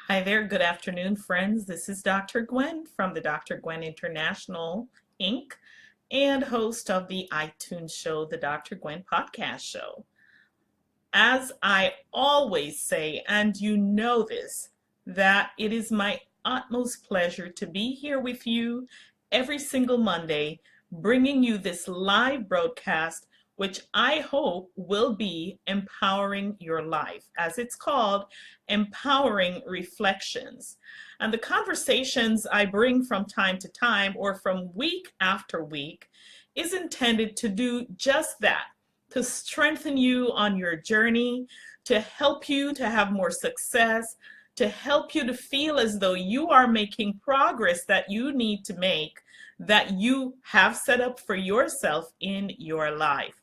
Hi there, good afternoon, friends. This is Dr. Gwen from the Dr. Gwen International, Inc., and host of the iTunes show, the Dr. Gwen Podcast Show. As I always say, and you know this, that it is my utmost pleasure to be here with you every single Monday, bringing you this live broadcast, which I hope will be empowering your life, as it's called, Empowering Reflections. And the conversations I bring from time to time or from week after week is intended to do just that, to strengthen you on your journey, to help you to have more success, to help you to feel as though you are making progress that you need to make, that you have set up for yourself in your life.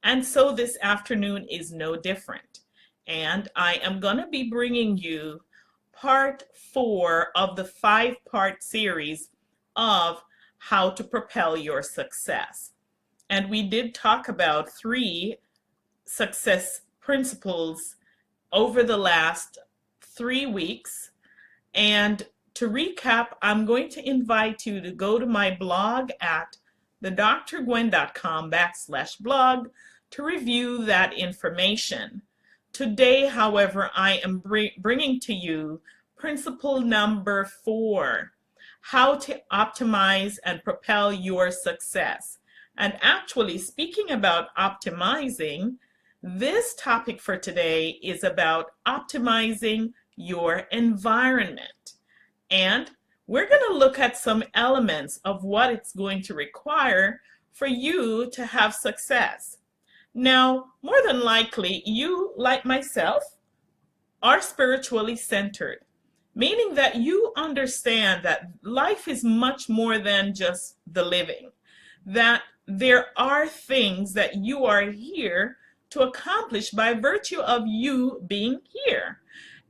And so this afternoon is no different. And I am going to be bringing you part 4 of the 5-part series of how to propel your success. And we did talk about 3 success principles over the last 3 weeks. And to recap, I'm going to invite you to go to my blog at thedrgwen.com/blog to review that information. Today, however, I am bringing to you principle number 4, how to optimize and propel your success. And actually, speaking about optimizing, this topic for today is about optimizing your environment. And we're going to look at some elements of what it's going to require for you to have success. Now, more than likely, you, like myself, are spiritually centered, meaning that you understand that life is much more than just the living, that there are things that you are here to accomplish by virtue of you being here,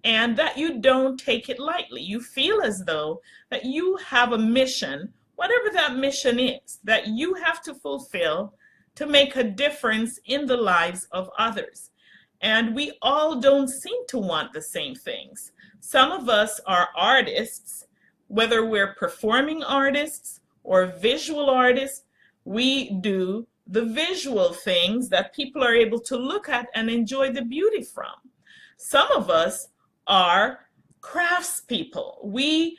and that you don't take it lightly. You feel as though that you have a mission, whatever that mission is, that you have to fulfill to make a difference in the lives of others. And we all don't seem to want the same things. Some of us are artists, whether we're performing artists or visual artists. We do the visual things that people are able to look at and enjoy the beauty from. Some of us are craftspeople. We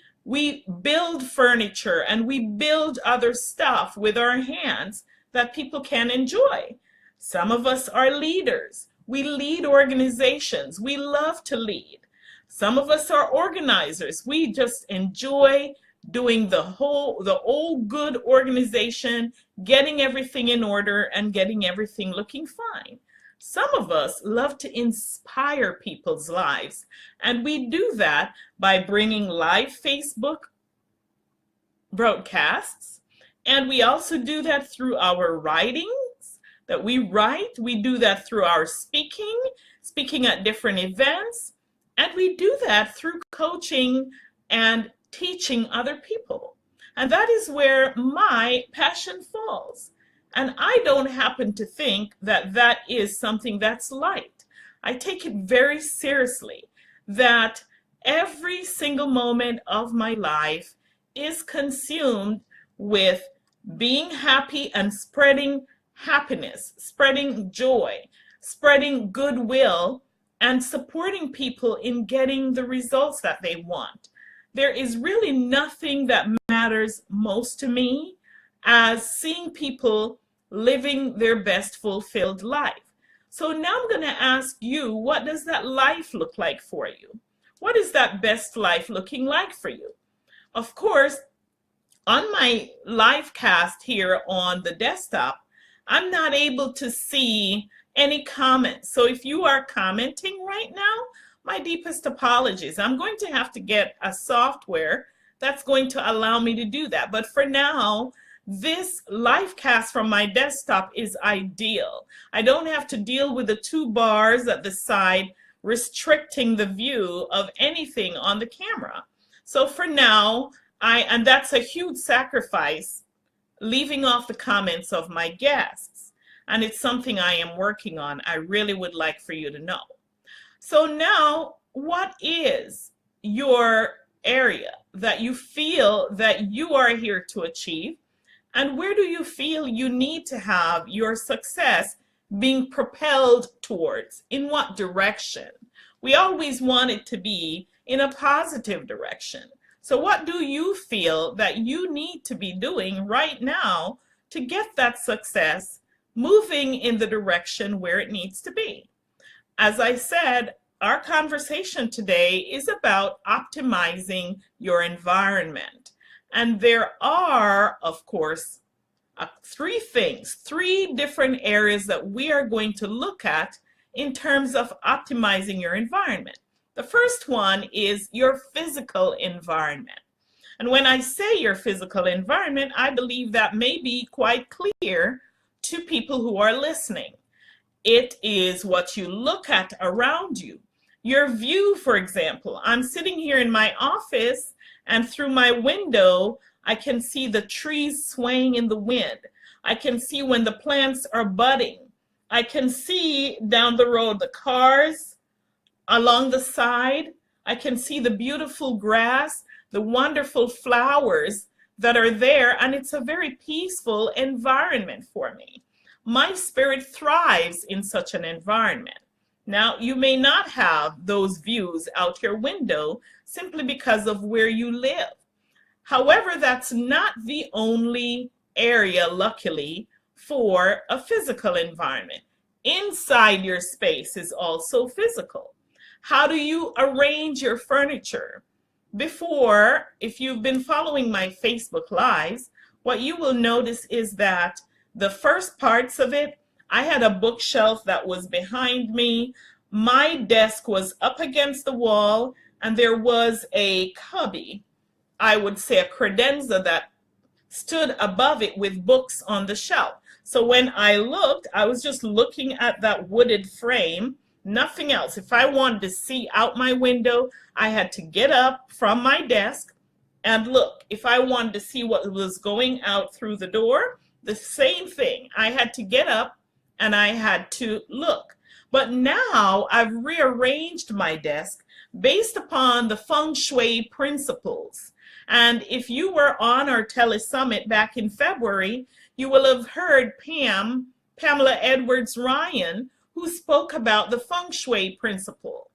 build furniture and we build other stuff with our hands that people can enjoy. Some of us are leaders. We lead organizations. We love to lead. Some of us are organizers. We just enjoy doing the old good organization, getting everything in order and getting everything looking fine. Some of us love to inspire people's lives, and we do that by bringing live Facebook broadcasts. And we also do that through our writings that we write. We do that through our speaking at different events. And we do that through coaching and teaching other people. And that is where my passion falls. And I don't happen to think that that is something that's light. I take it very seriously that every single moment of my life is consumed with being happy and spreading happiness, spreading joy, spreading goodwill, and supporting people in getting the results that they want. There is really nothing that matters most to me as seeing people living their best fulfilled life. So now I'm going to ask you, what does that life look like for you? What is that best life looking like for you? Of course, on my live cast here on the desktop, I'm not able to see any comments. So if you are commenting right now, my deepest apologies. I'm going to have to get a software that's going to allow me to do that. But for now, this live cast from my desktop is ideal. I don't have to deal with the 2 bars at the side restricting the view of anything on the camera. So for now, and that's a huge sacrifice, leaving off the comments of my guests. And it's something I am working on. I really would like for you to know. So now, what is your area that you feel that you are here to achieve, and where do you feel you need to have your success being propelled towards? In what direction? We always want it to be in a positive direction. So what do you feel that you need to be doing right now to get that success moving in the direction where it needs to be? As I said, our conversation today is about optimizing your environment. And there are, of course, three different areas that we are going to look at in terms of optimizing your environment. The first one is your physical environment. And when I say your physical environment, I believe that may be quite clear to people who are listening. It is what you look at around you. Your view, for example. I'm sitting here in my office, and through my window, I can see the trees swaying in the wind. I can see when the plants are budding. I can see down the road the cars along the side. I can see the beautiful grass, the wonderful flowers that are there, and it's a very peaceful environment for me. My spirit thrives in such an environment. Now, you may not have those views out your window simply because of where you live. However, that's not the only area, luckily, for a physical environment. Inside your space is also physical. How do you arrange your furniture? Before, if you've been following my Facebook Lives, what you will notice is that the first parts of it, I had a bookshelf that was behind me. My desk was up against the wall, and there was a cubby, I would say a credenza, that stood above it with books on the shelf. So when I looked, I was just looking at that wooded frame, nothing else. If I wanted to see out my window, I had to get up from my desk and look. If I wanted to see what was going out through the door, the same thing. I had to get up and I had to look. But now I've rearranged my desk based upon the feng shui principles. And if you were on our telesummit back in February, you will have heard Pamela Edwards Ryan, who spoke about the feng shui principle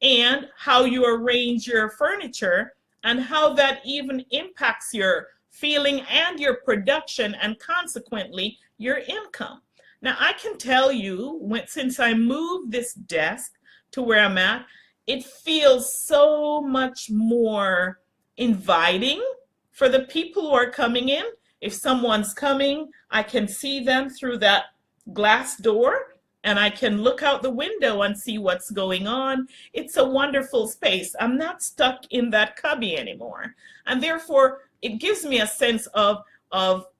and how you arrange your furniture and how that even impacts your feeling and your production and consequently your income. Now I can tell you, since I moved this desk to where I'm at, it feels so much more inviting for the people who are coming in. If someone's coming, I can see them through that glass door and I can look out the window and see what's going on. It's a wonderful space. I'm not stuck in that cubby anymore. And therefore, it gives me a sense of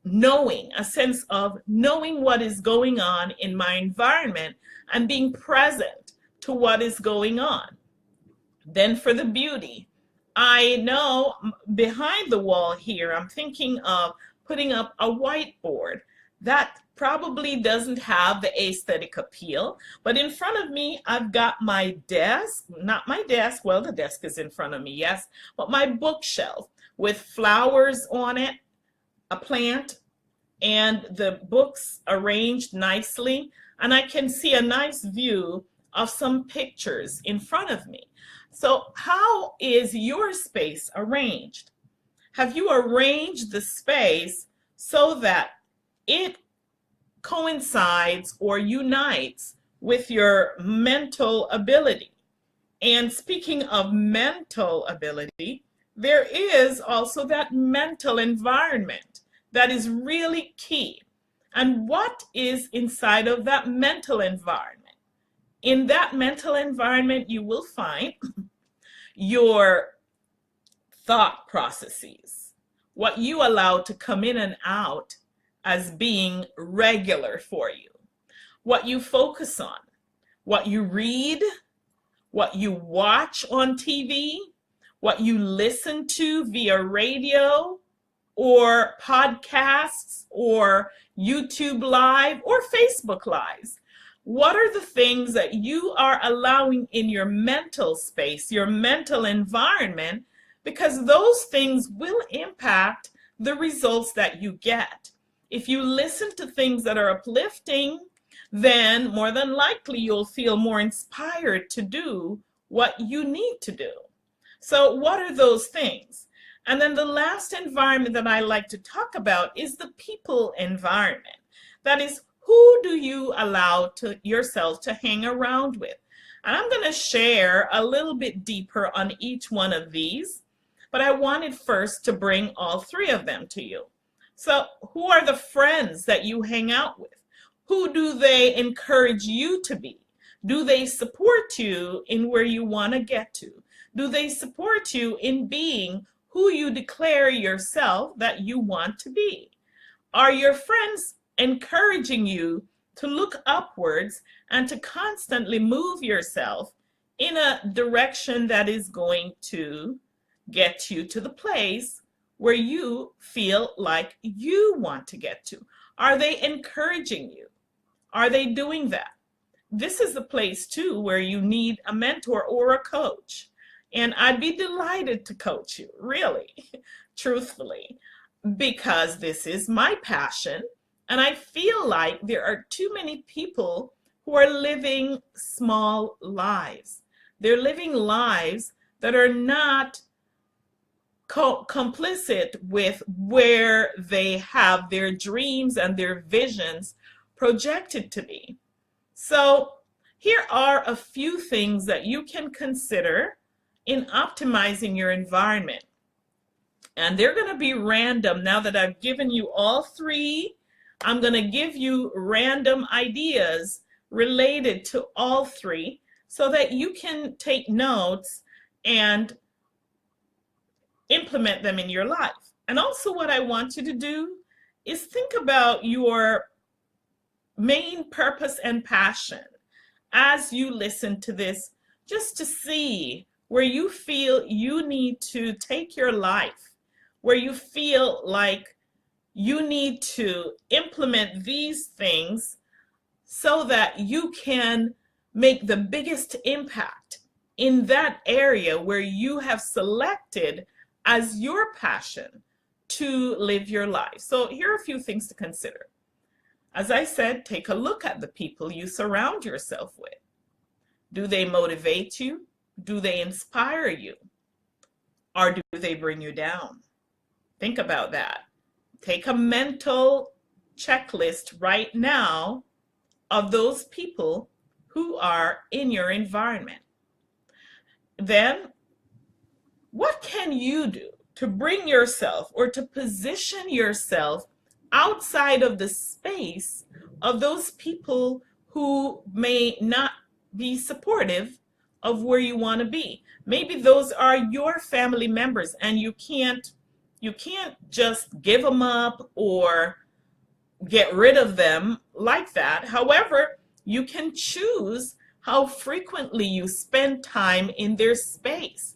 knowing what is going on in my environment and being present to what is going on. Then for the beauty, I know behind the wall here, I'm thinking of putting up a whiteboard. That probably doesn't have the aesthetic appeal, but in front of me, I've got my desk, not my desk, well, the desk is in front of me, yes, but my bookshelf with flowers on it, a plant, and the books arranged nicely, and I can see a nice view of some pictures in front of me. So how is your space arranged? Have you arranged the space so that it coincides or unites with your mental ability? And speaking of mental ability, there is also that mental environment that is really key. And what is inside of that mental environment? In that mental environment, you will find your thought processes, what you allow to come in and out as being regular for you, what you focus on, what you read, what you watch on TV, what you listen to via radio or podcasts or YouTube Live or Facebook Lives. What are the things that you are allowing in your mental space, your mental environment? Because those things will impact the results that you get. If you listen to things that are uplifting, then more than likely you'll feel more inspired to do what you need to do. So what are those things? And then the last environment that I like to talk about is the people environment. That is, who do you allow to yourself to hang around with? And I'm going to share a little bit deeper on each one of these, but I wanted first to bring all three of them to you. So who are the friends that you hang out with? Who do they encourage you to be? Do they support you in where you want to get to? Do they support you in being who you declare yourself that you want to be? Are your friends encouraging you to look upwards and to constantly move yourself in a direction that is going to get you to the place where you feel like you want to get to? Are they encouraging you? Are they doing that? This is the place too where you need a mentor or a coach. And I'd be delighted to coach you, really, truthfully, because this is my passion. And I feel like there are too many people who are living small lives. They're living lives that are not complicit with where they have their dreams and their visions projected to be. So here are a few things that you can consider in optimizing your environment. And they're going to be random. Now that I've given you all three, I'm going to give you random ideas related to all three so that you can take notes and implement them in your life. And also what I want you to do is think about your main purpose and passion as you listen to this, just to see where you feel you need to take your life, where you feel like you need to implement these things so that you can make the biggest impact in that area where you have selected as your passion to live your life. So here are a few things to consider. As I said, take a look at the people you surround yourself with. Do they motivate you? Do they inspire you? Or do they bring you down? Think about that. Take a mental checklist right now of those people who are in your environment. Then, what can you do to bring yourself or to position yourself outside of the space of those people who may not be supportive of where you want to be? Maybe those are your family members and you can't just give them up or get rid of them like that. However, you can choose how frequently you spend time in their space,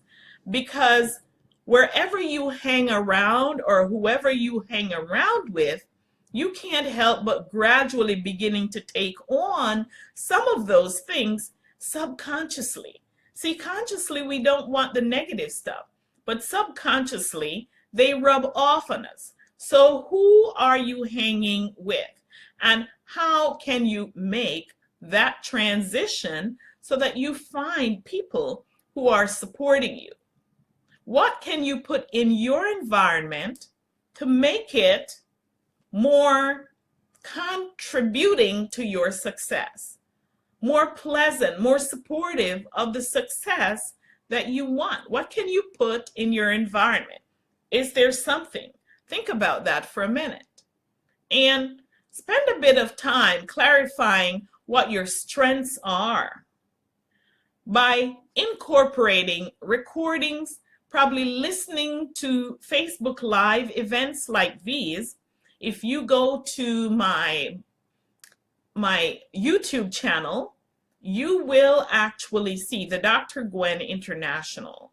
because wherever you hang around or whoever you hang around with, you can't help but gradually beginning to take on some of those things subconsciously. See, consciously we don't want the negative stuff, but subconsciously they rub off on us. So who are you hanging with? And how can you make that transition so that you find people who are supporting you? What can you put in your environment to make it more contributing to your success, more pleasant, more supportive of the success that you want? What can you put in your environment? Is there something? Think about that for a minute and spend a bit of time clarifying what your strengths are by incorporating recordings, probably listening to Facebook Live events like these. If you go to my YouTube channel, you will actually see the Dr. Gwen International.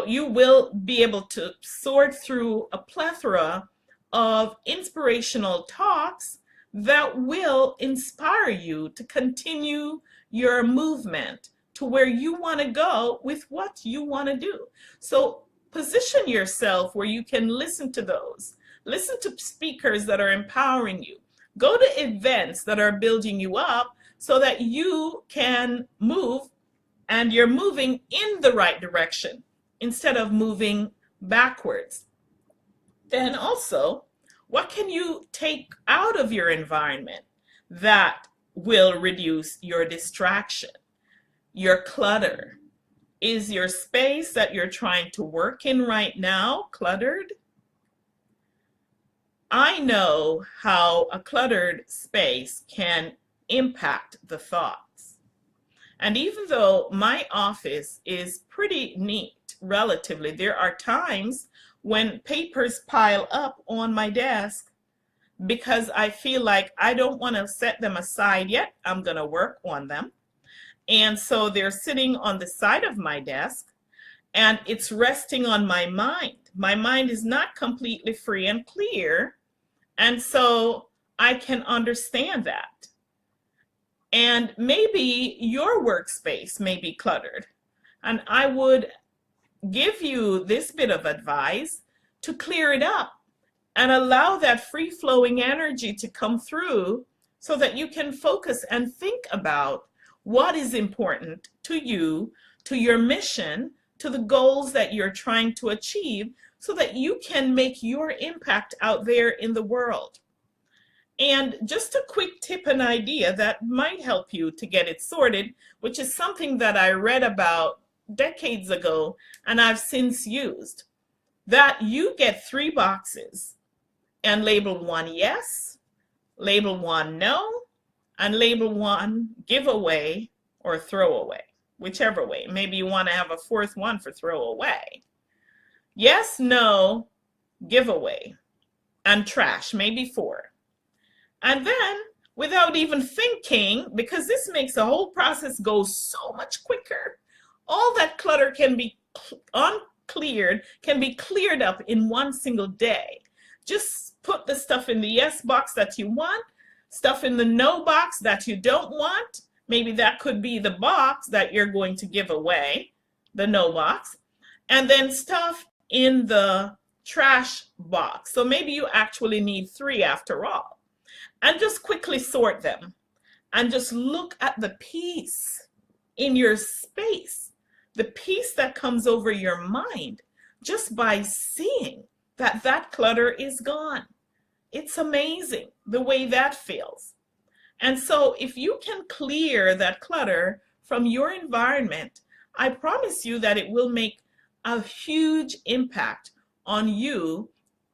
You will be able to sort through a plethora of inspirational talks that will inspire you to continue your movement to where you want to go with what you want to do. So position yourself where you can listen to those. Listen to speakers that are empowering you. Go to events that are building you up so that you can move and you're moving in the right direction instead of moving backwards. Then also, what can you take out of your environment that will reduce your distraction, your clutter? Is your space that you're trying to work in right now cluttered? I know how a cluttered space can impact the thoughts. And even though my office is pretty neat, relatively, there are times when papers pile up on my desk because I feel like I don't want to set them aside yet. I'm going to work on them. And so they're sitting on the side of my desk and it's resting on my mind. My mind is not completely free and clear. And so I can understand that. And maybe your workspace may be cluttered. And I would give you this bit of advice to clear it up and allow that free-flowing energy to come through so that you can focus and think about what is important to you, to your mission, to the goals that you're trying to achieve so that you can make your impact out there in the world. And just a quick tip and idea that might help you to get it sorted, which is something that I read about decades ago and I've since used, that you get 3 boxes and label 1 yes, label 1 no, and label 1 giveaway or throwaway, whichever way. Maybe you want to have a 4th one for throwaway. Yes, no, giveaway, and trash, maybe 4. And then, without even thinking, because this makes the whole process go so much quicker, all that clutter can be uncleared, can be cleared up in one single day. Just put the stuff in the yes box that you want, stuff in the no box that you don't want. Maybe that could be the box that you're going to give away, the no box, and then stuff in the trash box. So maybe you actually need 3 after all. And just quickly sort them and just look at the peace in your space, the peace that comes over your mind just by seeing that that clutter is gone. It's amazing the way that feels. And so if you can clear that clutter from your environment, I promise you that it will make a huge impact on you,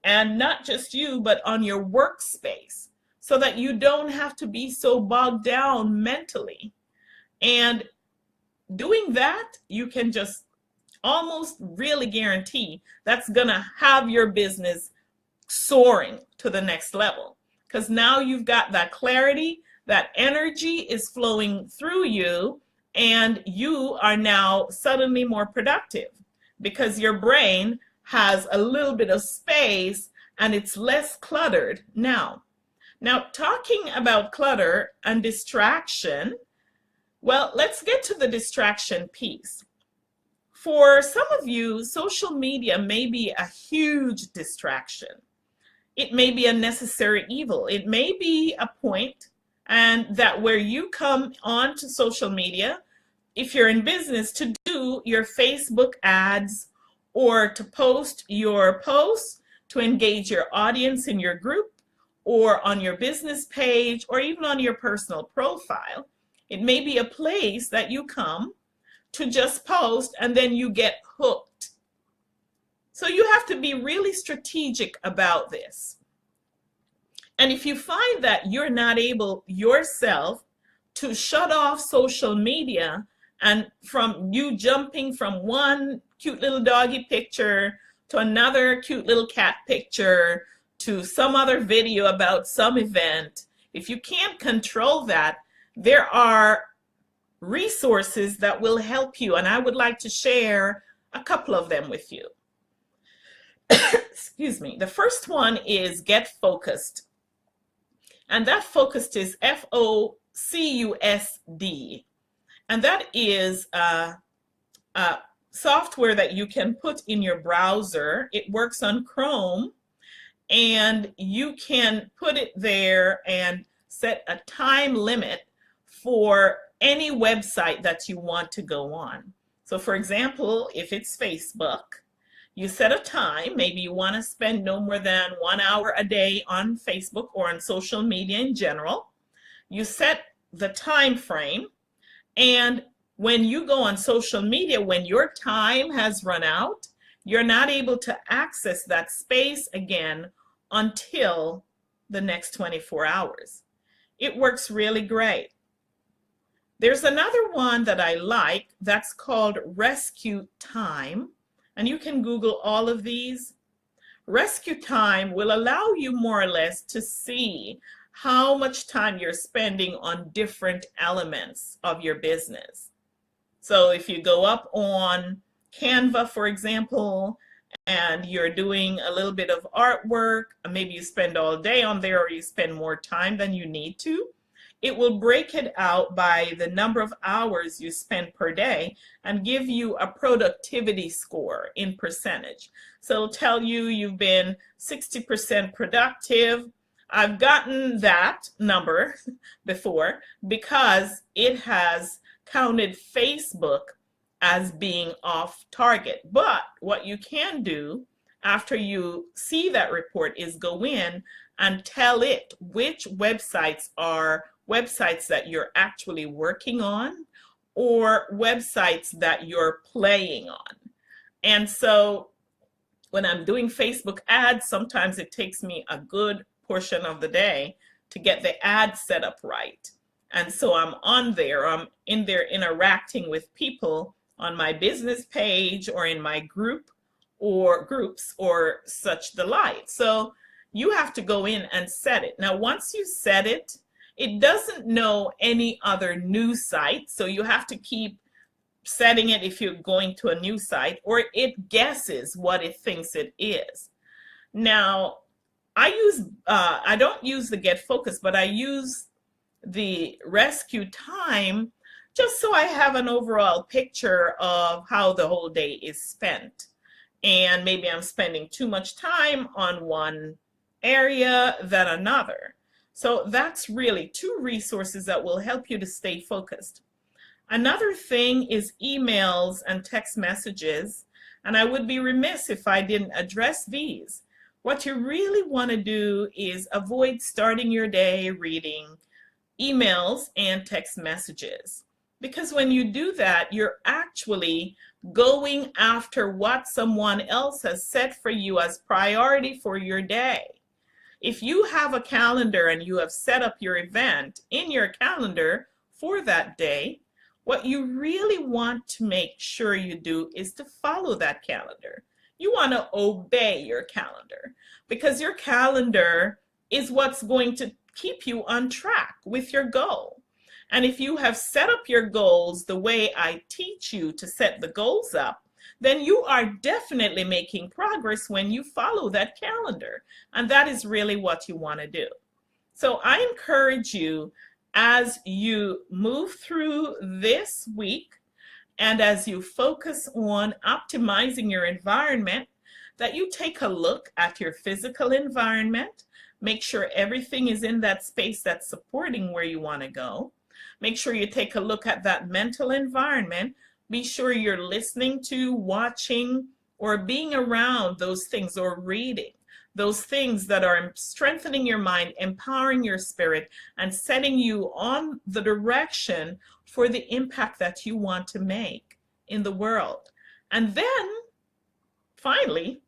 and not just you, but on your workspace, so that you don't have to be so bogged down mentally. And doing that, you can just almost really guarantee that's gonna have your business soaring to the next level. Because now you've got that clarity, that energy is flowing through you, and you are now suddenly more productive because your brain has a little bit of space and it's less cluttered now. Now, talking about clutter and distraction, well, let's get to the distraction piece. For some of you, social media may be a huge distraction. It may be a necessary evil. It may be a point, and that where you come onto social media, if you're in business, to do your Facebook ads or to post your posts to engage your audience in your group or on your business page or even on your personal profile. It may be a place that you come to just post and then you get hooked. So you have to be really strategic about this. And if you find that you're not able yourself to shut off social media, and from you jumping from one cute little doggy picture to another cute little cat picture to some other video about some event, if you can't control that, there are resources that will help you, and I would like to share a couple of them with you. Excuse me. The first one is Get Focused. And that focused is FOCUSD. And that is software that you can put in your browser. It works on Chrome, and you can put it there and set a time limit for any website that you want to go on. So for example, if it's Facebook, you set a time. Maybe you want to spend no more than 1 hour a day on Facebook or on social media in general. You set the time frame, and when you go on social media, when your time has run out, you're not able to access that space again until the next 24 hours. It works really great. There's another one that I like that's called Rescue Time, and you can Google all of these. Rescue Time will allow you more or less to see how much time you're spending on different elements of your business. So if you go up on Canva, for example, and you're doing a little bit of artwork, maybe you spend all day on there or you spend more time than you need to, it will break it out by the number of hours you spend per day and give you a productivity score in percentage. So it'll tell you you've been 60% productive. I've gotten that number before because it has counted Facebook as being off target. But what you can do after you see that report is go in and tell it which websites are websites that you're actually working on or websites that you're playing on. And so when I'm doing Facebook ads, sometimes it takes me a good portion of the day to get the ad set up right. And so I'm on there, I'm in there interacting with people on my business page or in my group or groups or such the like. So you have to go in and set it. Now, once you set it, it doesn't know any other new site. So you have to keep setting it if you're going to a new site, or it guesses what it thinks it is. Now, I don't use the Get Focus, but I use the Rescue Time just so I have an overall picture of how the whole day is spent. And maybe I'm spending too much time on one area than another. So that's really two resources that will help you to stay focused. Another thing is emails and text messages, and I would be remiss if I didn't address these. What you really want to do is avoid starting your day reading emails and text messages, because when you do that, you're actually going after what someone else has set for you as priority for your day. If you have a calendar and you have set up your event in your calendar for that day, what you really want to make sure you do is to follow that calendar. You want to obey your calendar, because your calendar is what's going to keep you on track with your goal. And if you have set up your goals the way I teach you to set the goals up, then you are definitely making progress when you follow that calendar. And that is really what you want to do. So I encourage you, as you move through this week and as you focus on optimizing your environment, that you take a look at your physical environment, make sure everything is in that space that's supporting where you want to go. Make sure you take a look at that mental environment. Be sure you're listening to, watching, or being around those things, or reading those things that are strengthening your mind, empowering your spirit, and setting you on the direction for the impact that you want to make in the world. And then, finally,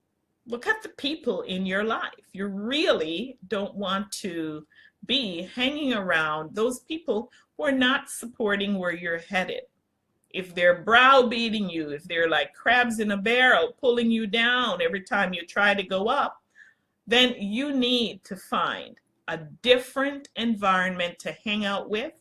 look at the people in your life. You really don't want to be hanging around those people who are not supporting where you're headed. If they're browbeating you, if they're like crabs in a barrel pulling you down every time you try to go up, then you need to find a different environment to hang out with.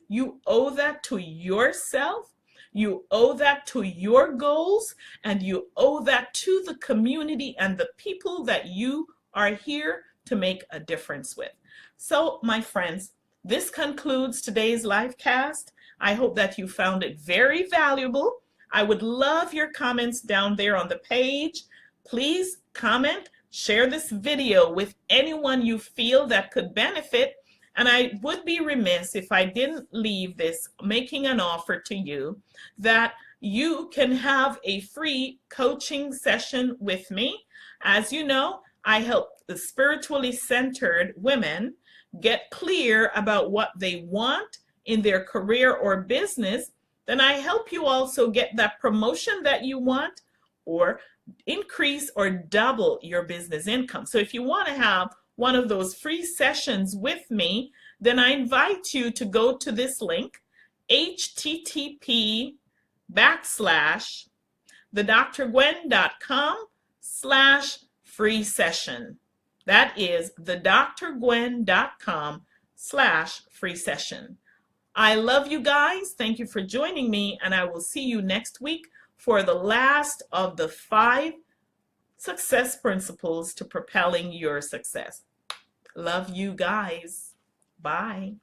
You owe that to yourself, you owe that to your goals, and you owe that to the community and the people that you are here to make a difference with. So, my friends, this concludes today's live cast. I hope that you found it very valuable. I would love your comments down there on the page. Please comment, share this video with anyone you feel that could benefit. And I would be remiss if I didn't leave this making an offer to you that you can have a free coaching session with me. As you know, I help the spiritually centered women get clear about what they want in their career or business. Then I help you also get that promotion that you want, or increase or double your business income. So if you want to have one of those free sessions with me, then I invite you to go to this link, http://thedrgwen.com/free session. That is thedrgwen.com/free session. I love you guys. Thank you for joining me, and I will see you next week for the last of the 5 success principles to propelling your success. Love you guys. Bye.